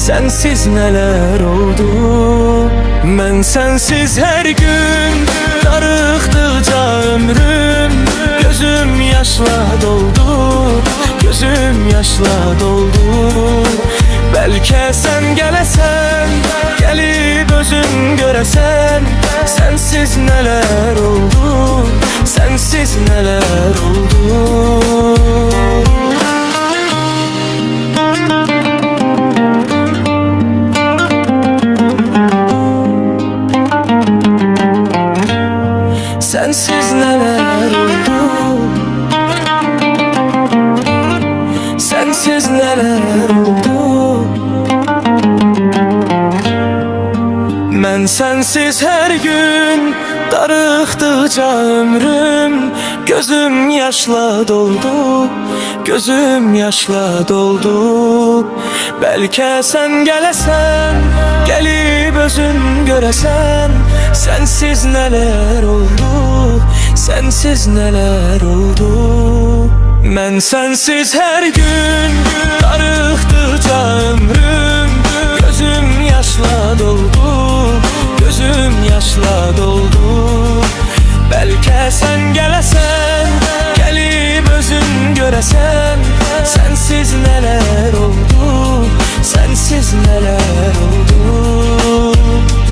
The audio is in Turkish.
sensiz neler oldu. Ben sensiz her gün darıxdıqca ömrüm, gözüm yaşla doldu, gözüm yaşla doldu. Belki sen gəlesen, gelip özün göresen, sensiz neler oldu, sensiz neler oldu. Sensiz neler oldu, sensiz neler oldu. Ben sensiz her gün darıxdıqca ömrüm, gözüm yaşla doldu, gözüm yaşla doldu. Belki sen gəlesen, gelip özün göresen, sensiz neler oldu, sensiz neler oldu. Ben sensiz her gün darıxdıqca ömrüm,